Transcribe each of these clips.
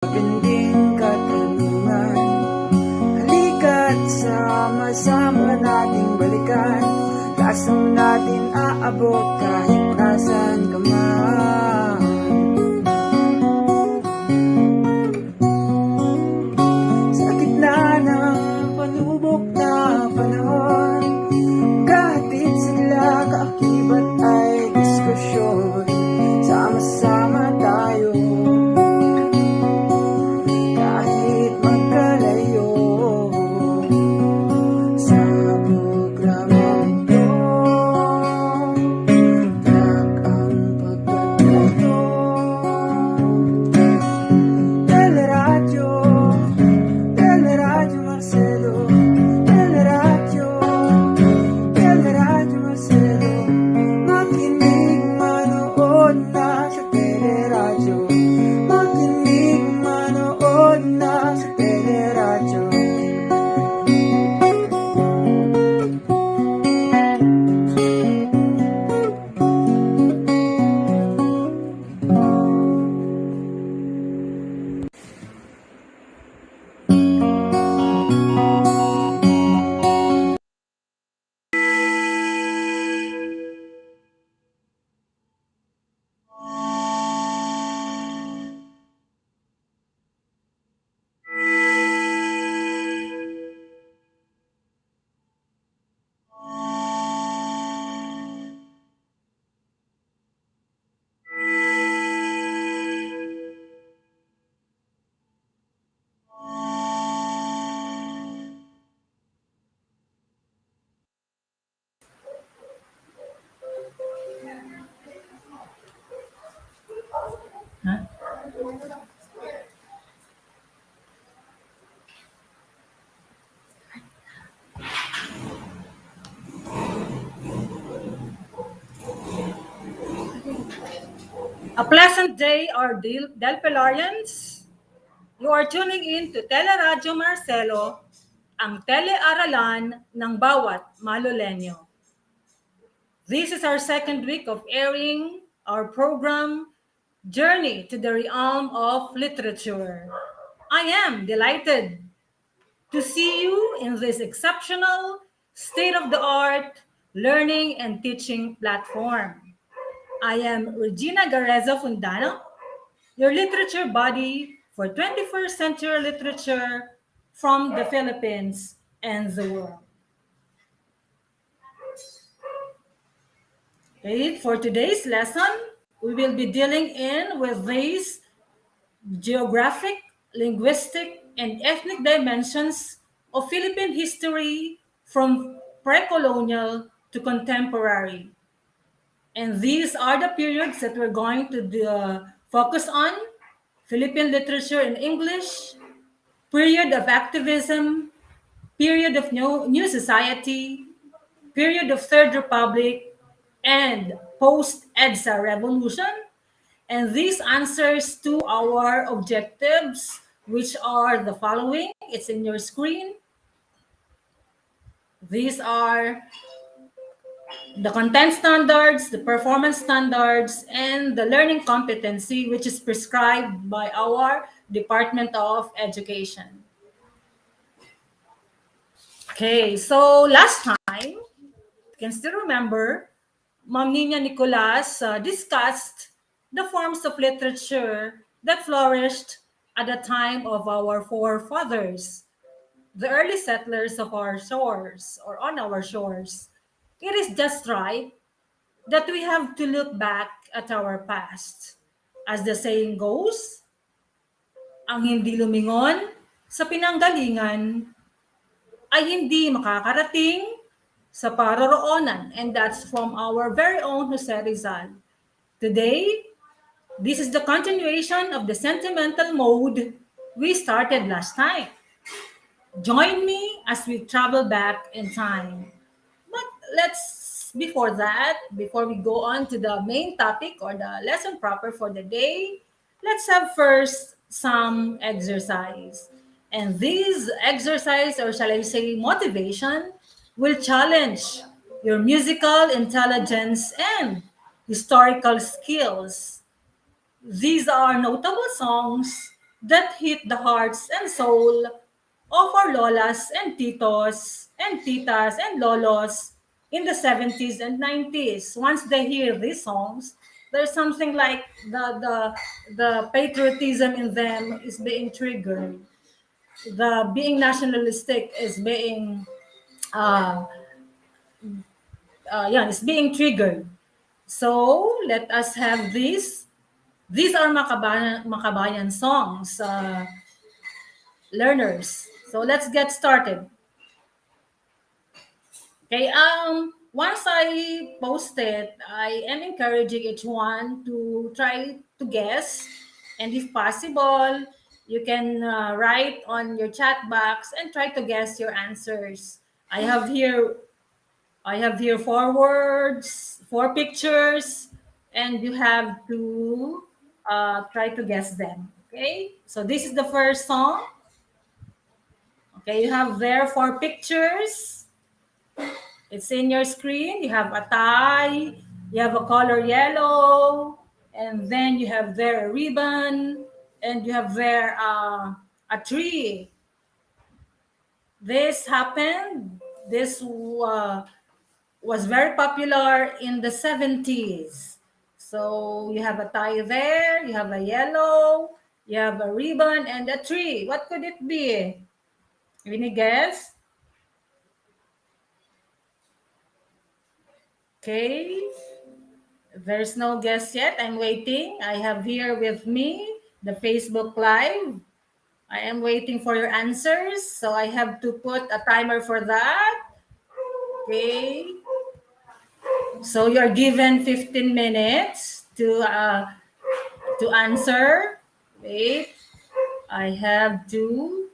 Matinding katanungan, halika't sama-sama nating balikan. Lasang natin aabot kahit nasan ka man. Sa gitna ng panubok na panahon, kahatid sila kaakibat ay diskusyon. Sama-sama tayo kahit magkalayo sa programang ito. Tag ang pagkakato. Teleradyo, Teleradyo Marcelo, Teleradyo, Teleradyo Marcelo. Makinig, manood na sa Teleradyo. Makinig, manood na sa Teleradyo. A pleasant day, our Delpilarians. You are tuning in to Teleradyo Marcelo, ang telearalan ng bawat Malolenyo. This is our second week of airing our program, Journey to the Realm of Literature. I am delighted to see you in this exceptional, state-of-the-art learning and teaching platform. I am Regina Gareza Fundano, your literature buddy for 21st century literature from the Philippines and the world. Okay, for today's lesson, we will be dealing in with these geographic, linguistic, and ethnic dimensions of Philippine history from pre-colonial to contemporary. And these are the periods that we're going to focus on: Philippine literature in English, period of activism, period of new society, period of Third Republic, and post-EDSA revolution. And these answers to our objectives, which are the following. It's in your screen. These are the content standards, the performance standards, and the learning competency, which is prescribed by our Department of Education. Okay, so last time, you can still remember, Ma'am Nina Nicolas discussed the forms of literature that flourished at the time of our forefathers, the early settlers of our shores or on our shores. It is just right that we have to look back at our past. As the saying goes, ang hindi lumingon sa pinanggalingan ay hindi makakarating sa paroroonan. And that's from our very own Jose Rizal. Today, this is the continuation of the sentimental mode we started last time. Join me as we travel back in time. But before we go on to the main topic or the lesson proper for the day, let's have first some exercise. And these exercise, or shall I say motivation, will challenge your musical intelligence and historical skills. These are notable songs that hit the hearts and soul of our lolas and titos and titas and lolos in the 70s and 90s. Once they hear these songs, there's something like the patriotism in them is being triggered. The being nationalistic is being uh, yeah, it's being triggered. So let us have these. These are Makabayan songs, learners. So let's get started. Okay. Once I post it, I am encouraging each one to try to guess, and if possible, you can write on your chat box and try to guess your answers. I have here I have here four words, four pictures, and you have to try to guess them. Okay, so this is the first song. Okay, you have there four pictures. It's in your screen. You have a tie, you have a color yellow, and then you have there a ribbon, and you have there a tree. This happened. This was very popular in the 70s. So you have a tie there, you have a yellow, you have a ribbon, and a tree. What could it be? Any guess? Okay, there's no guess yet. I'm waiting. I have here with me the Facebook Live. I am waiting for your answers. So I have to put a timer for that. Okay. So you're given 15 minutes to answer. Wait, I have to.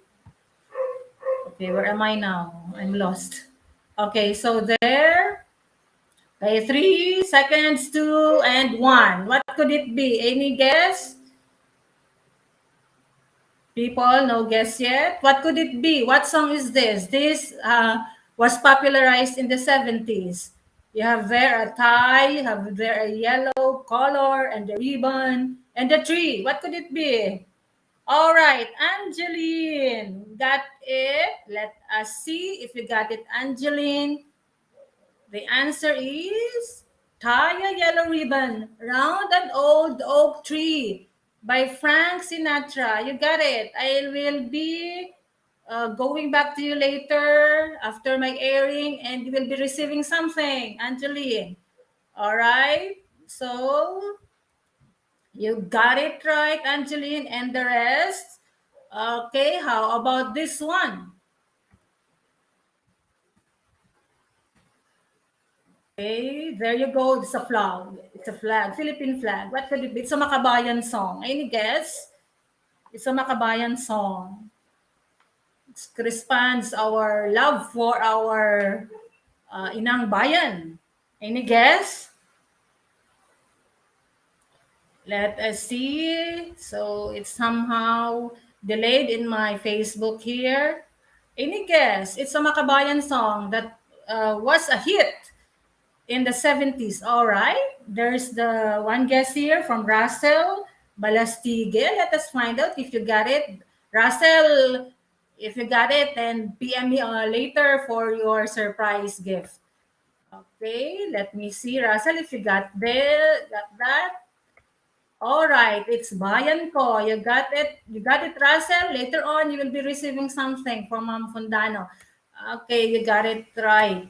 Okay, where am I now? I'm lost. Okay, so there. Okay, 3 seconds, 2 and 1. What could it be? Any guess? People, no guess yet. What could it be? What song is this? This was popularized in the 70s. You have there a tie, you have there a yellow color and a ribbon and a tree. What could it be? All right, Angeline, got it. Let us see if you got it, Angeline. The answer is Tie a Yellow Ribbon Round an Old Oak Tree by Frank Sinatra. You got it. I will be going back to you later after my airing, and you will be receiving something, Angeline. All right. So you got it right, Angeline, and the rest. Okay, how about this one? Okay, there you go. It's a flag. It's a flag, Philippine flag. What could it be? It's a Makabayan song. Any guess? It's a Makabayan song. It corresponds our love for our inang bayan. Any guess? Let us see. So it's somehow delayed in my Facebook here. Any guess? It's a Makabayan song that was a hit in the 70s. All right. There's the one guess here from Russell Balastige. Let us find out if you got it. Russell, if you got it, then PM me later for your surprise gift. Okay, let me see, Russell, if you got that. All right, it's Bayan Ko. You got it. You got it, Russell. Later on, you will be receiving something from Ma'am Fundano. Okay, you got it right.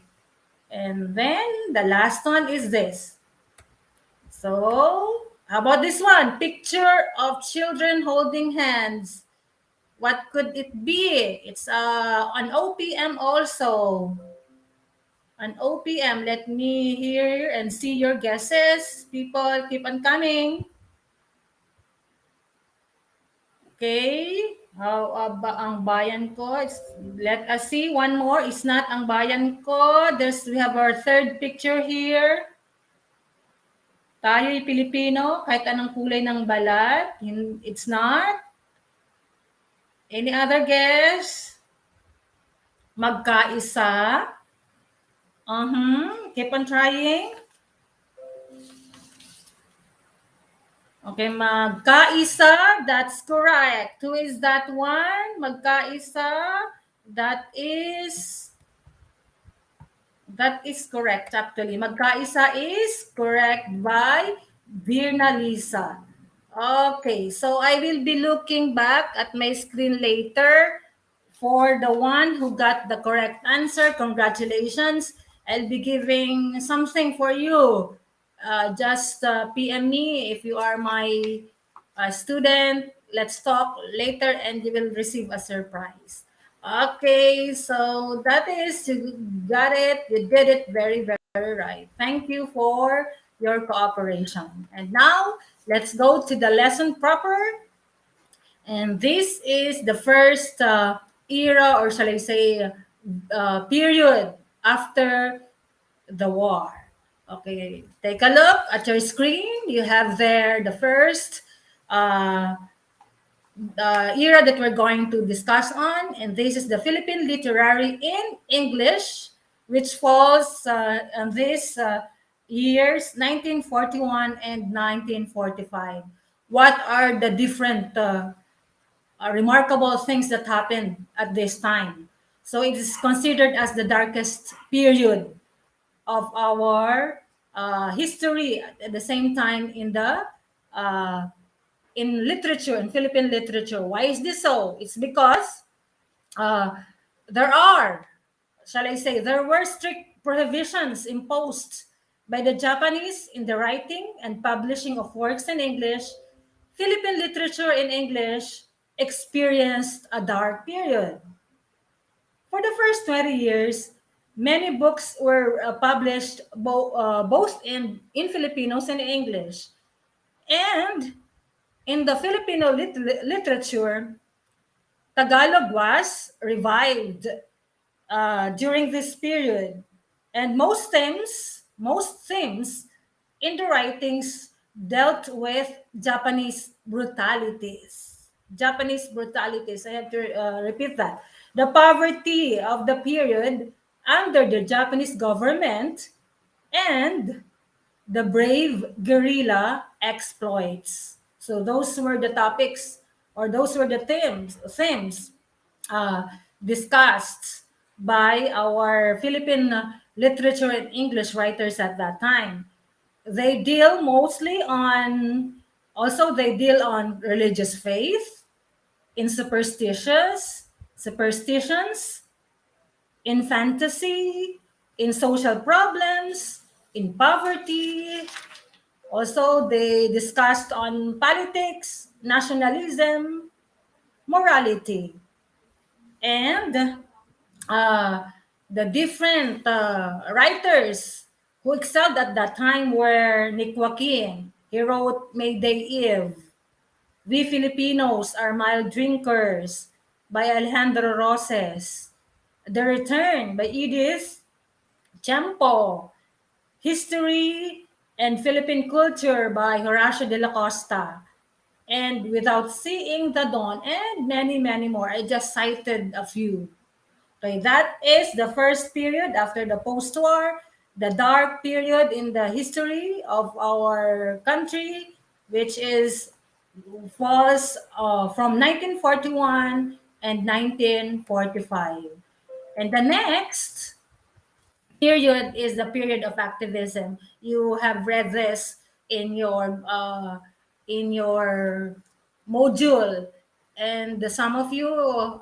And then the last one is this. So, how about this one? Picture of children holding hands. What could it be? It's an OPM also. An OPM. Let me hear and see your guesses. People, keep on coming. Okay. How about ang bayan ko? Let us see. One more. It's not ang bayan ko. We have our third picture here. Tayo'y Pilipino, kahit anong kulay ng balat. It's not. Any other guess? Magkaisa. Keep on trying. Okay, magkaisa, that's correct. Who is that one? Magkaisa, that is correct actually. Magkaisa is correct by Virna Lisa. Okay, so I will be looking back at my screen later for the one who got the correct answer. Congratulations. I'll be giving something for you. Just PM me if you are my student. Let's talk later and you will receive a surprise. Okay, so that is, you got it. You did it very, very right. Thank you for your cooperation. And now let's go to the lesson proper. And this is the first era, or shall I say, period after the war. Okay, take a look at your screen. You have there the first uh, era that we're going to discuss on, and this is the Philippine Literary in English, which falls on these years 1941 and 1945. What are the different remarkable things that happened at this time? So it is considered as the darkest period of our history, at the same time uh, in literature, in Philippine literature. Why is this so? It's because uh, there are, shall I say, there were strict prohibitions imposed by the Japanese in the writing and publishing of works in English. Philippine literature in English experienced a dark period. For the first 20 years, many books were published both in Filipinos and English. And in the Filipino literature, Tagalog was revived during this period. And most themes in the writings dealt with Japanese brutalities. Japanese brutalities. I have to repeat that. The poverty of the period under the Japanese government and the brave guerrilla exploits. So those were the topics, or those were the themes uh, discussed by our Philippine literature and English writers at that time. They deal mostly on, also they deal on religious faith, in superstitions, in fantasy, in social problems, in poverty. Also, they discussed on politics, nationalism, morality, and uh, the different writers who excelled at that time were Nick Joaquin. He wrote Mayday Eve, We Filipinos Are Mild Drinkers by Alejandro Roses, The Return by Edith Tiempo, History and Philippine Culture by Horacio de la Costa, and Without Seeing the Dawn, and many, many more. I just cited a few. Okay, that is the first period after the post-war, the dark period in the history of our country, which is was from 1941 and 1945. And the next period is the period of activism. You have read this in your module, and some of you,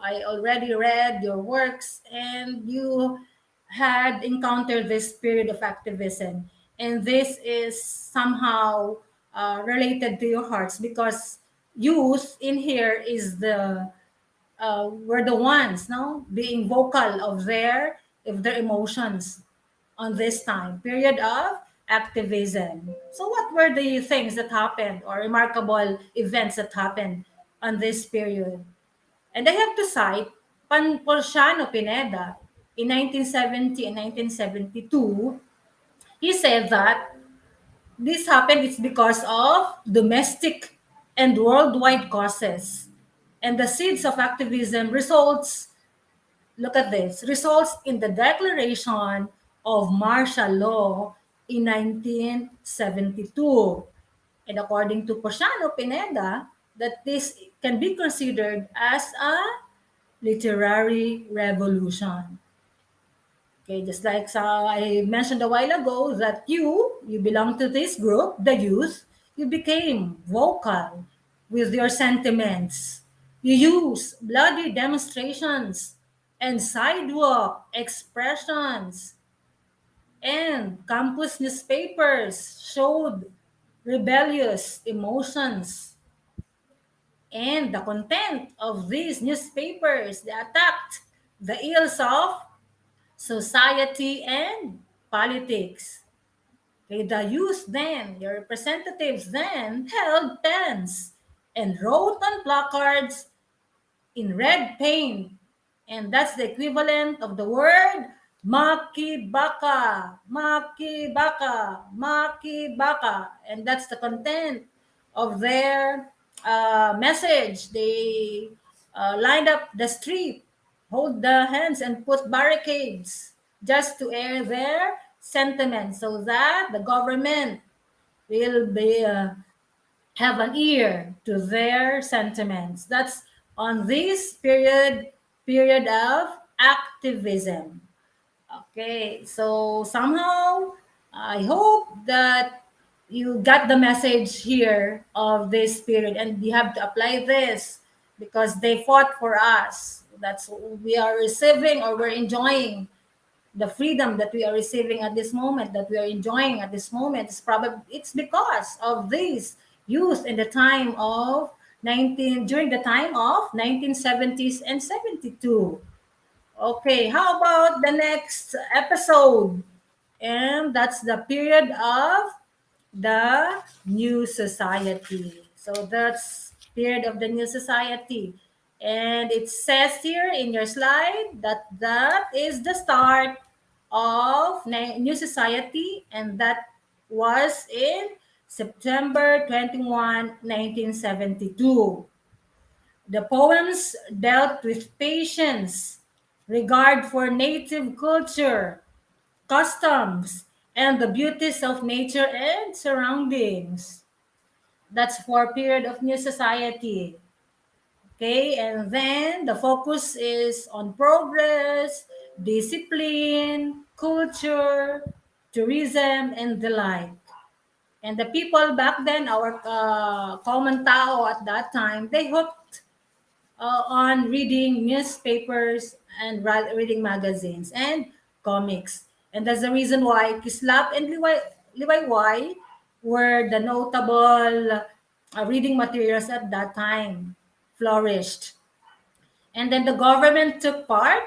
I already read your works, and you had encountered this period of activism, and this is somehow related to your hearts, because youth in here is the were the ones, no, being vocal of their emotions on this time period of activism. So, what were the things that happened, or remarkable events that happened on this period? And I have to cite Porciano Pineda in 1970 and 1972. He said that this happened is because of domestic and worldwide causes. And the seeds of activism results, look at this, results in the declaration of martial law in 1972. And according to Porciano Pineda, that this can be considered as a literary revolution. Okay, just like I mentioned a while ago that you belong to this group, the youth, you became vocal with your sentiments. You use bloody demonstrations and sidewalk expressions, and campus newspapers showed rebellious emotions. And the content of these newspapers, they attacked the ills of society and politics. Okay, the youth then, your representatives then held pens and wrote on placards in red paint. And that's the equivalent of the word makibaka, makibaka, makibaka. And that's the content of their message. They lined up the street, hold the hands, and put barricades just to air their sentiments so that the government will be have an ear to their sentiments. That's on this period of activism. Okay, so somehow I hope that you got the message here of this period, and you have to apply this because they fought for us. That's what we are receiving or we're enjoying. The freedom that we are receiving at this moment, that we are enjoying at this moment, is probably it's because of these youth in the time of 19 during the time of 1970s and 72. Okay, how about the next episode? And that's the period of the new society. So that's period of the new society. And it says here in your slide that that is the start of new society, and that was in September 21, 1972. The poems dealt with patience, regard for native culture, customs, and the beauties of nature and surroundings. That's for period of new society. Okay, and then the focus is on progress, discipline, culture, tourism, and the like. And the people back then, our common tao at that time, they hooked on reading newspapers and reading magazines and comics. And that's the reason why Kislap and Liwayway were the notable reading materials at that time, flourished. And then the government took part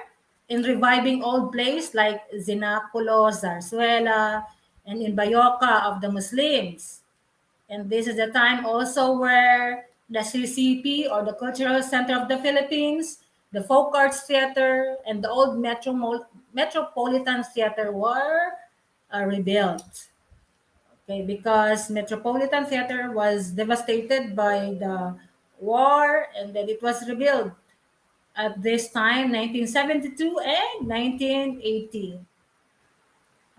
in reviving old plays like Zinapulo, Zarzuela, and in Bayoka of the Muslims. And this is the time also where the CCP, or the Cultural Center of the Philippines, the Folk Arts Theater, and the old Metropolitan Theater were rebuilt. Okay, because Metropolitan Theater was devastated by the war, and then it was rebuilt at this time, 1972 and 1980.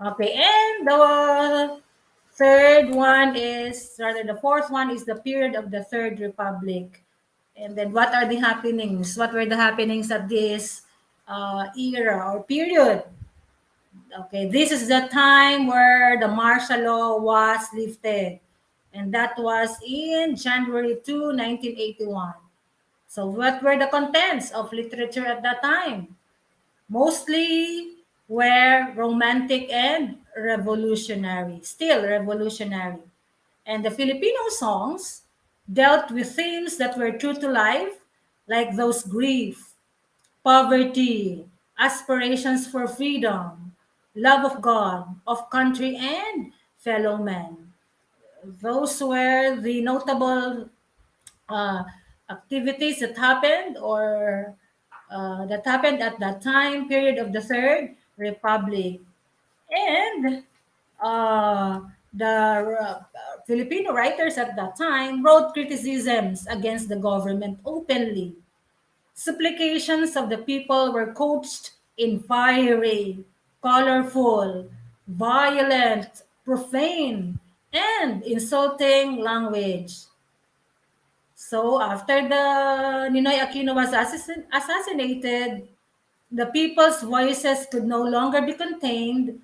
Okay, and the third one is, rather the fourth one is the period of the Third Republic. And then what are the happenings? What were the happenings at this era or period? Okay, this is the time where the martial law was lifted. And that was in January 2, 1981. So what were the contents of literature at that time? Mostly were romantic and revolutionary, still revolutionary. And the Filipino songs dealt with themes that were true to life, like those grief, poverty, aspirations for freedom, love of God, of country, and fellow men. Those were the notable uh, activities that happened, or that happened at that time period of the Third Republic. And uh, the Filipino writers at that time wrote criticisms against the government openly. Supplications of the people were couched in fiery, colorful, violent, profane, and insulting language. So after the Ninoy Aquino was assassinated, the people's voices could no longer be contained,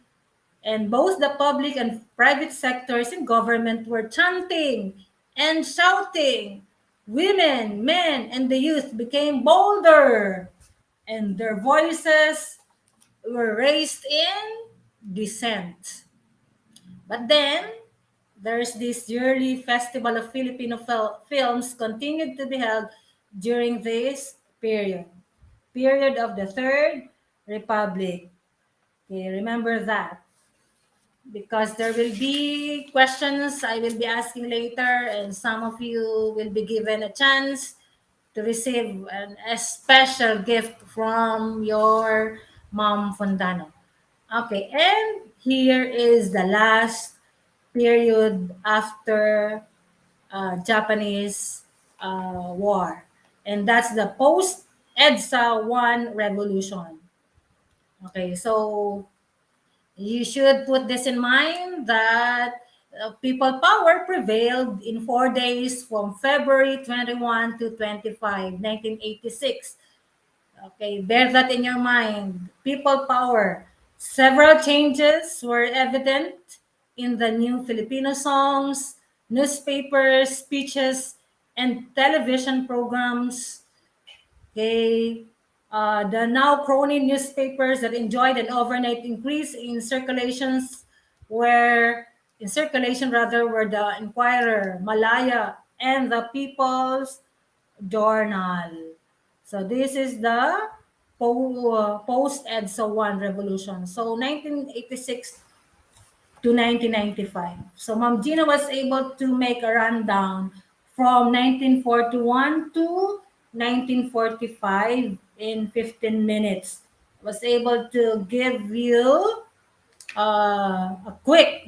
and both the public and private sectors in government were chanting and shouting. Women, men, and the youth became bolder, and their voices were raised in dissent. But then, there's this yearly festival of Filipino films continued to be held during this period of the Third Republic. Okay, remember that because there will be questions I will be asking later, and some of you will be given a chance to receive a special gift from your mom Fontano. Okay, and here is the last period after Japanese war, and that's the post EDSA 1 revolution. Okay, so you should put this in mind that people power prevailed in 4 days from February 21 to 25, 1986. Okay, bear that in your mind. People power. Several changes were evident in the new Filipino songs, newspapers, speeches, and television programs. Okay, the now crony newspapers that enjoyed an overnight increase in circulation rather were the Inquirer, Malaya, and the People's Journal. So this is the post EDSA 1 revolution. So 1986 to 1995. So Ma'am Gina was able to make a rundown from 1941 to 1945 in 15 minutes. Was able to give you a quick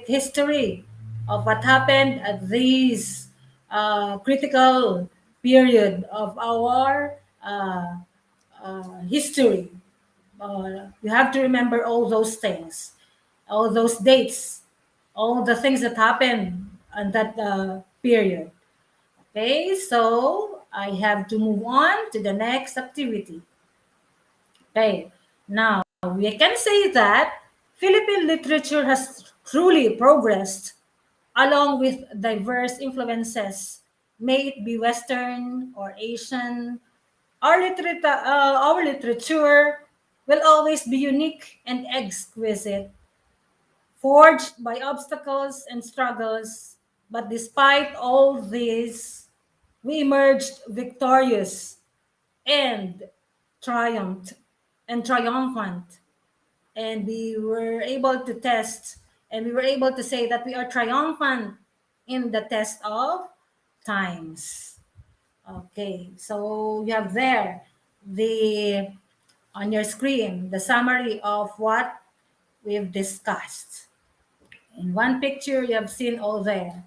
history of what happened at this critical period of our history. You have to remember all those things, all those dates, all the things that happened in that period. Okay, so I have to move on to the next activity. Okay, now we can say that Philippine literature has truly progressed along with diverse influences, may it be Western or Asian. Our literature will always be unique and exquisite, forged by obstacles and struggles. But despite all this, we emerged victorious and triumphed and triumphant. And we were able to test and we were able to say that we are triumphant in the test of times. Okay, so you have there the on your screen the summary of what we've discussed. In one picture, you have seen all there.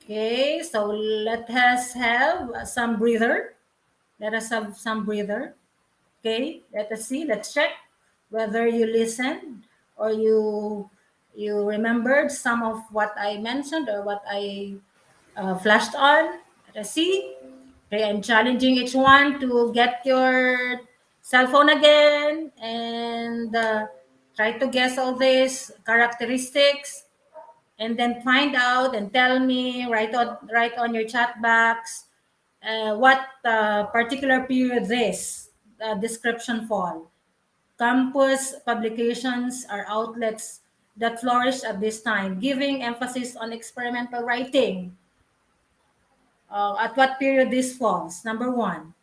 Okay, so let us have some breather. Let us have some breather. Okay, let us see. Let's check whether you listened or you remembered some of what I mentioned or what I flashed on. Let us see. Okay, I'm challenging each one to get your cell phone again and try to guess all these characteristics and then find out and tell me right on your chat box what particular period this description fall. Campus publications are outlets that flourished at this time, giving emphasis on experimental writing. At what period this falls? Number one,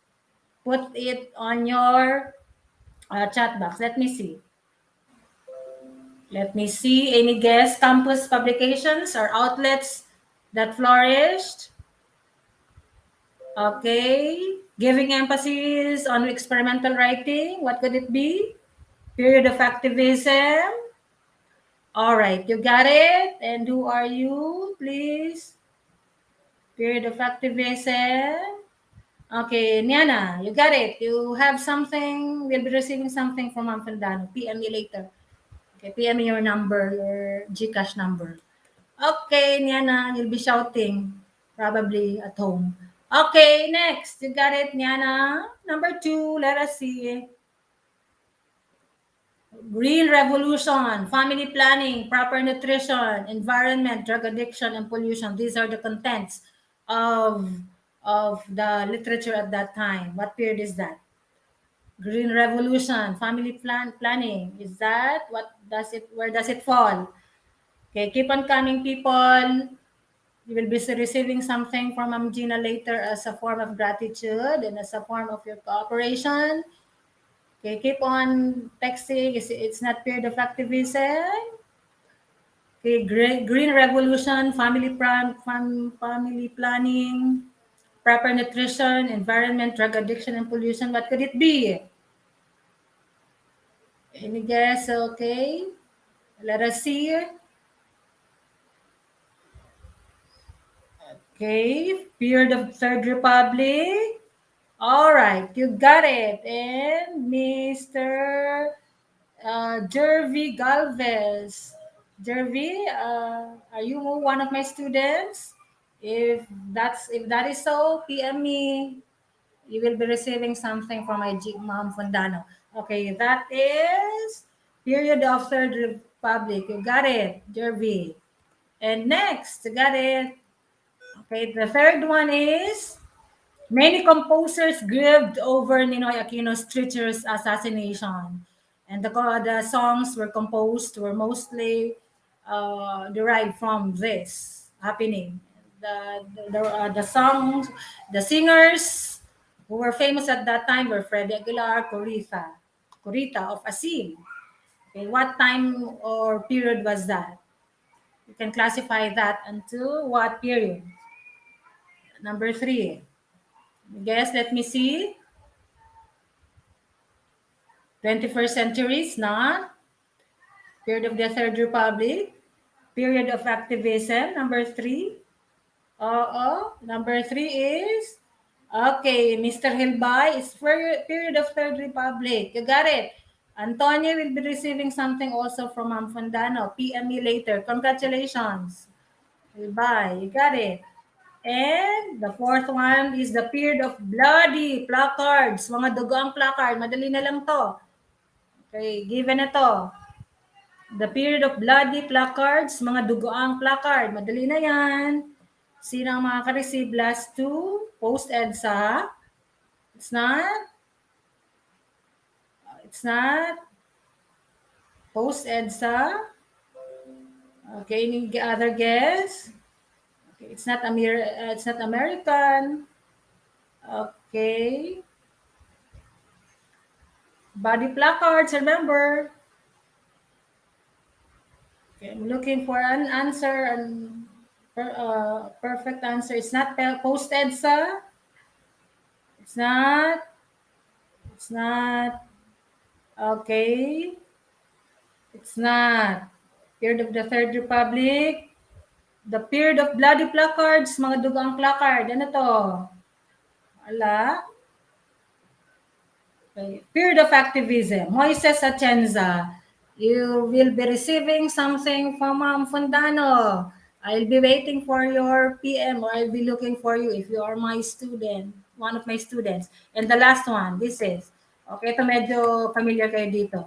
put it on your chat box. Let me see. Let me see. Any guess? Campus publications are outlets that flourished. Okay. Giving emphasis on experimental writing. What could it be? Period of activism. All right, you got it. And who are you, please? Period of activism. Okay, Niana, you got it. You have something. We'll be receiving something from Ma'am Fandano. PM me later. Okay, PM me your number, your GCash number. Okay, Niana, you'll be shouting probably at home. Okay, next. You got it, Niana. Number 2, let us see. Green revolution, family planning, proper nutrition, environment, drug addiction, and pollution. These are the contents of the literature at that time. What period is that? Green revolution, family planning. Is that what does it? Where does it fall? Okay, keep on coming, people. You will be receiving something from Ma'am Gina later as a form of gratitude and as a form of your cooperation. Okay, keep on texting. It's not period of activism. Okay, green revolution, family planning, proper nutrition, environment, drug addiction, and pollution. What could it be? Any guess? Okay, let us see. Okay, period of Third Republic. All right, you got it. And Mr. Jervy Galvez. Jervy, are you one of my students? If that is so, PM me. You will be receiving something from my Mom Fundano. Okay, that is period of Third Republic. You got it, Jervy. And next, you got it. Okay, the third one is many composers grieved over Ninoy Aquino's treacherous assassination, and the songs were mostly derived from this happening. The songs, the singers who were famous at that time were Freddie Aguilar, Corita of Asim. Okay, what time or period was that? You can classify that into what period? Number 3. Guess, let me see. 21st century is not. Period of the Third Republic. Period of activism, number 3. Number 3 is, okay, Mr. Hilbay is period of Third Republic. You got it. Antonio will be receiving something also from Ma'am Fundano. PM me later. Congratulations. Hilbay, you got it. And the fourth one is the period of bloody placards. Mga dugoang placard. Madali na lang to. Okay, given ito. The period of bloody placards, mga dugoang placard. Madali na yan. Sino ang makaka-receive last 2? Post-EDSA. It's not. It's not. Post-EDSA. Okay, any other guess? Okay, it's not American. Okay. Body placards, remember. Okay, I'm looking for an answer and perfect answer. It's not post-EDSA. It's not. It's not. Okay. It's not. Period of the Third Republic. The period of bloody placards, mga dugang placard. Ano to? Wala. Okay. Period of activism. Moises Atienza. You will be receiving something from Ma'am Fundano. I'll be waiting for your PM or I'll be looking for you if you are my student, one of my students. And the last one, this is, okay, ito medyo familiar kayo dito.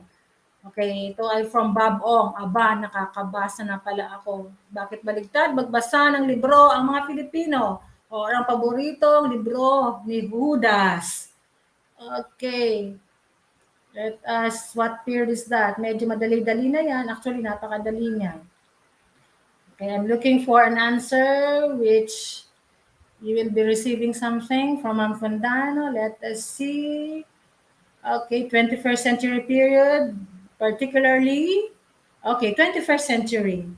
Okay, ito ay from Bob Ong. Aba, nakakabasa na pala ako. Bakit baligtad? Magbasa ng libro ang mga Pilipino. O ang paboritong libro ni Judas. Okay. Let us, what period is that? Medyo madali-dali na yan. Actually, napakadali niya. Okay, I'm looking for an answer which you will be receiving something from Ma'am Fundano. Let us see. Okay, 21st century period, particularly. Okay, 21st century.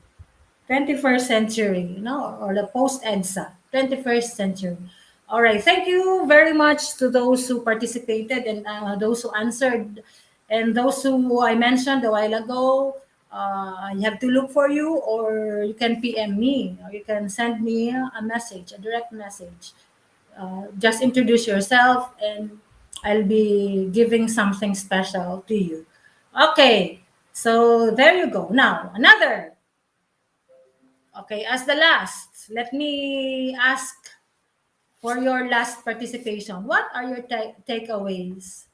21st century, or the post-EDSA, 21st century. All right, thank you very much to those who participated and those who answered. And those who I mentioned a while ago, I have to look for you or you can PM me or you can send me a message, a direct message. Just introduce yourself and I'll be giving something special to you. Okay, So there you go. Now, another. Okay, as the last, let me ask for your last participation. What are your takeaways?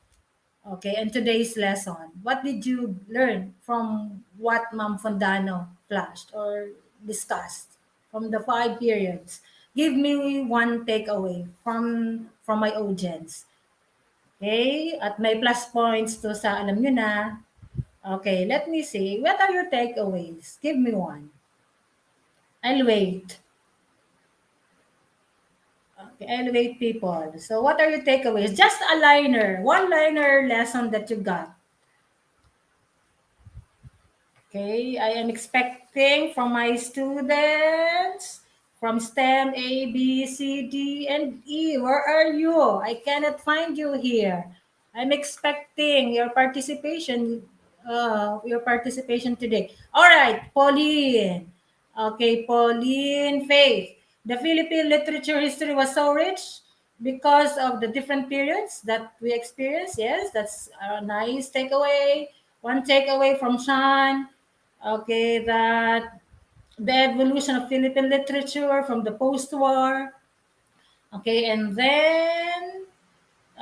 Okay, and today's lesson. What did you learn from what Ma'am Fondano flashed or discussed from the 5 periods? Give me one takeaway from my audience. Okay, at may plus points to sa alam nyo na. Okay, let me see. What are your takeaways? Give me one. I'll wait. Okay, I'll wait, people. So what are your takeaways? Just a liner, one-liner lesson that you got. Okay, I am expecting from my students from STEM A, B, C, D, and E. Where are you? I cannot find you here. I'm expecting your participation today. All right, Pauline. Okay, Pauline Faith. The Philippine literature history was so rich because of the different periods that we experienced. Yes, that's a nice takeaway. One takeaway from Sean. Okay, that the evolution of Philippine literature from the post-war. Okay, and then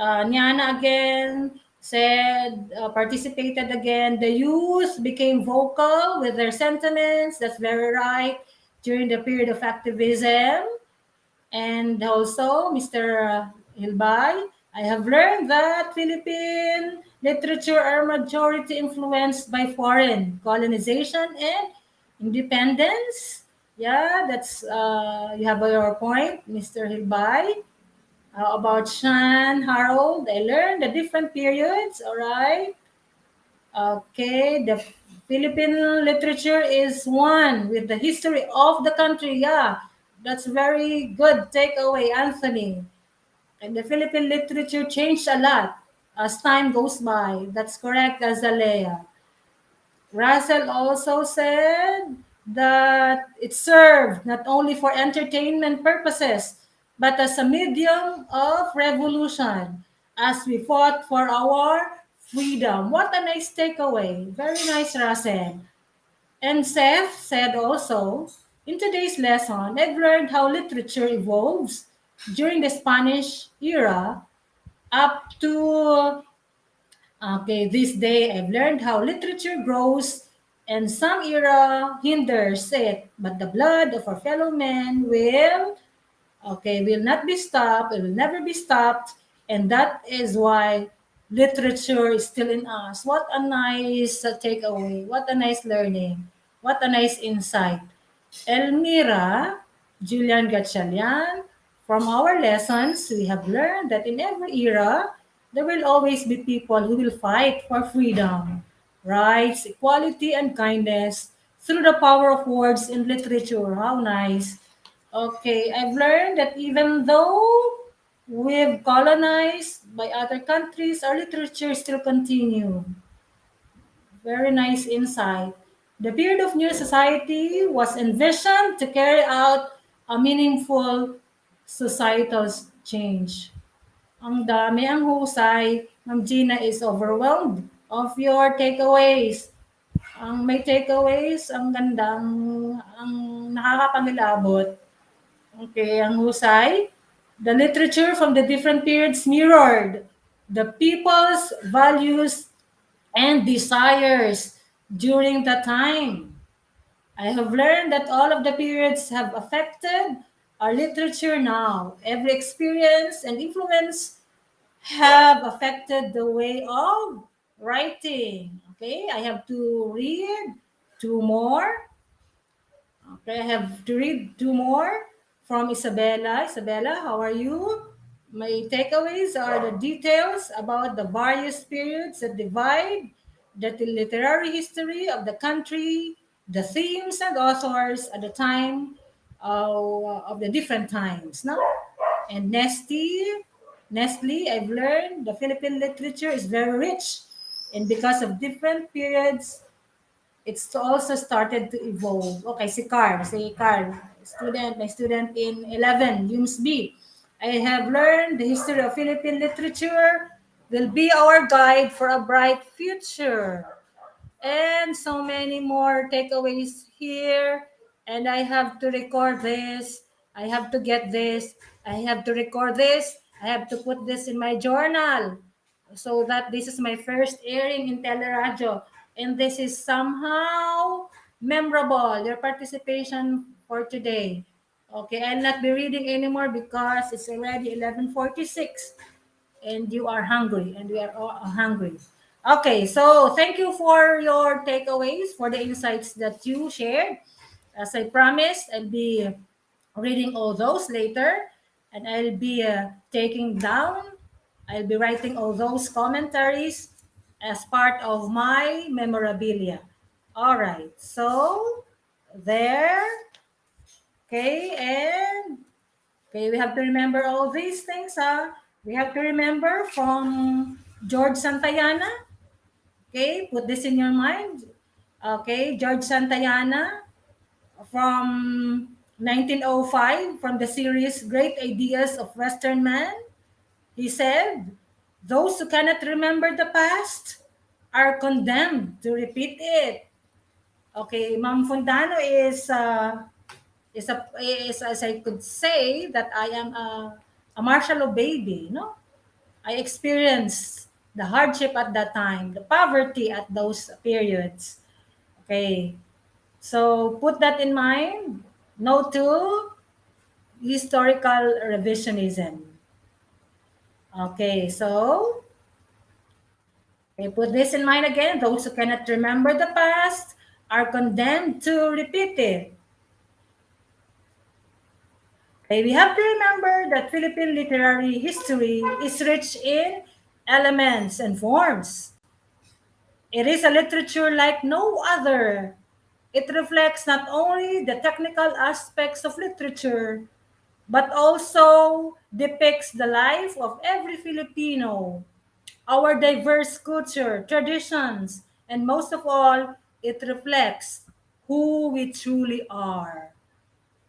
Niana again said, participated again. The youth became vocal with their sentiments. That's very right. During the period of activism. And also, Mr. Hilbay, I have learned that Philippine literature are majority influenced by foreign colonization and independence. Yeah, that's you have your point, Mr. Hilbay. About Shan Harold, I learned the different periods. All right. Okay, the Philippine literature is one with the history of the country. Yeah, that's very good takeaway, Anthony. And the Philippine literature changed a lot as time goes by. That's correct, Azalea. Russell also said that it served not only for entertainment purposes, but as a medium of revolution as we fought for our freedom. What a nice takeaway. Very nice, Russell. And Seth said also, in today's lesson, I've learned how literature evolves during the Spanish era up to this day. I've learned how literature grows and some era hinders it, but the blood of our fellow men will not be stopped. It will never be stopped. And that is why literature is still in us. What a nice takeaway. What a nice learning. What a nice insight. Elmira, Julian Gatchalian, from our lessons, we have learned that in every era, there will always be people who will fight for freedom, rights, equality, and kindness through the power of words and literature. How nice. Okay, I've learned that even though we've colonized by other countries, our literature still continue. Very nice insight. The period of new society was envisioned to carry out a meaningful societal change. Ang dami, ang husay. Ma'am Gina is overwhelmed of your takeaways. Ang may takeaways, ang ganda, ang nakakapangilabot. Okay, ang husay. The literature from the different periods mirrored the people's values and desires during that time. I have learned that all of the periods have affected our literature now. Every experience and influence have affected the way of writing. Okay, I have to read two more. Okay, I have to read two more from Isabella. Isabella, how are you? My takeaways are the details about the various periods that divide the literary history of the country, the themes and authors at the time of the different times. No? And Nestle, I've learned the Philippine literature is very rich. And because of different periods, it's also started to evolve. Okay, si Carl, my student in 11, UMS B. I have learned the history of Philippine literature will be our guide for a bright future. and so many more takeaways here. And I have to record this. I have to get this. I have to record this. I have to put this in my journal so that this is my first airing in Teleradio. And this is somehow memorable, your participation for today. Okay, I'll not be reading anymore because it's already 11:46 and you are hungry and we are all hungry. Okay, so thank you for your takeaways, for the insights that you shared. As I promised, I'll be reading all those later and I'll be taking down, I'll be writing all those commentaries as part of my memorabilia. All right, so there. Okay, and okay, we have to remember all these things. We have to remember from George Santayana. Okay, put this in your mind. Okay, George Santayana from 1905 from the series Great Ideas of Western Man. He said, those who cannot remember the past are condemned to repeat it. Okay, Ma'am Fundano is as I could say that I am a martial law baby, no? I experienced the hardship at that time, the poverty at those periods. Okay. So put that in mind. No to historical revisionism. Okay, so okay, put this in mind again. Those who cannot remember the past are condemned to repeat it. Okay, we have to remember that Philippine literary history is rich in elements and forms. It is a literature like no other. It reflects not only the technical aspects of literature, but also depicts the life of every Filipino, our diverse culture, traditions, and most of all, it reflects who we truly are.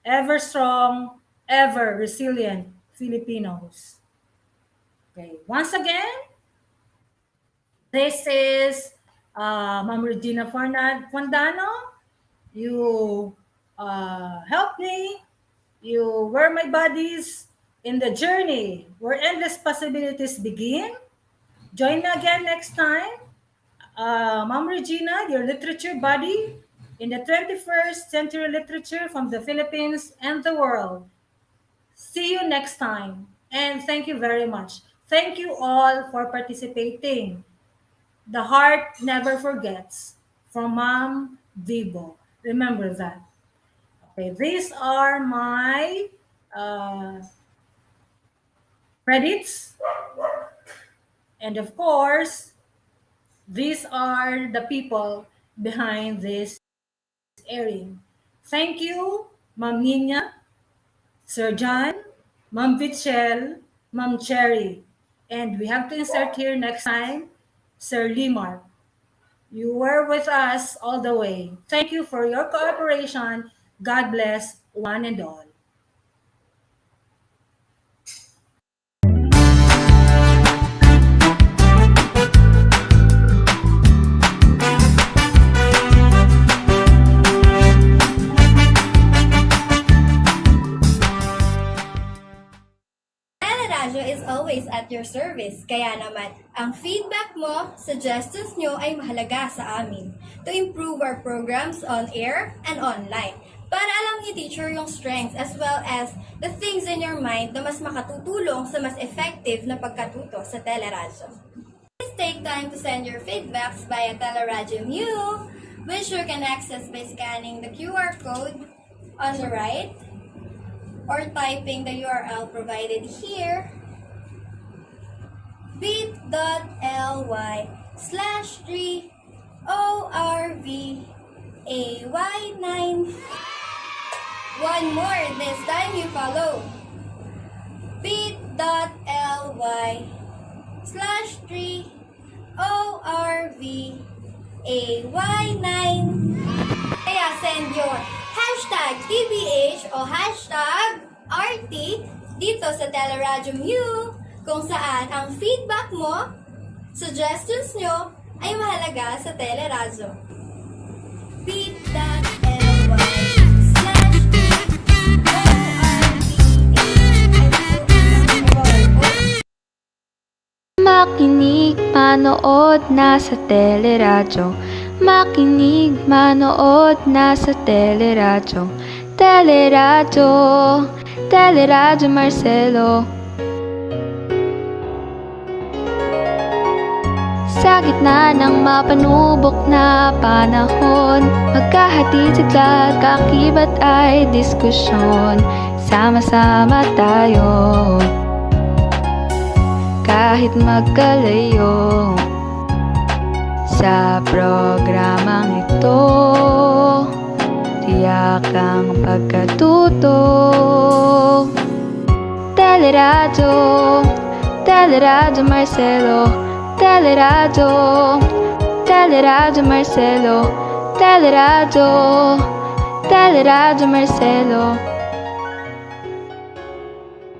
Ever strong, ever resilient Filipinos. Okay, once again, this is Ma'am Regina Fondano. You help me. You were my buddies in the journey where endless possibilities begin. Join me again next time. Ma'am Regina, your literature buddy in the 21st century literature from the Philippines and the world. See you next time. And thank you very much. Thank you all for participating. The heart never forgets. From Mom Vivo. Remember that. Okay, these are my credits. And of course, these are the people behind this airing. Thank you, Ma'am Nina, Sir John, Ma'am Vitchell, Ma'am Cherry. And we have to insert here next time, Sir Limar. You were with us all the way. Thank you for your cooperation. God bless one and all. Radyo is always at your service. Kaya naman, ang feedback mo, suggestions nyo ay mahalaga sa amin to improve our programs on air and online. Para alam ni teacher yung strengths as well as the things in your mind na mas makatutulong sa mas effective na pagkatuto sa Teleradyo. Please take time to send your feedbacks via Teleradyo Mu, which you can access by scanning the QR code on the right or typing the URL provided here, bit.ly/3ORVAY9. One more, this time you follow. bit.ly/3ORVAY9. Kaya send your hashtag TBH o hashtag RT dito sa Teleradyo Mu kung saan ang feedback mo, suggestions nyo, ay mahalaga sa Teleradyo. Makinig, manood na sa Teleradyo. Makinig, manood na sa Teleradyo. Teleradyo, Teleradyo Marcelo. Sa gitna ng mapanubok na panahon, magkahatid sigla at kakibat ay diskusyon. Sama-sama tayo, kahit magkalayo. Sa programang ito, tiyak ang pagkatuto. Teleradyo, Teleradyo Marcelo. Teleradyo, Teleradyo Marcelo. Teleradyo, Teleradyo Marcelo.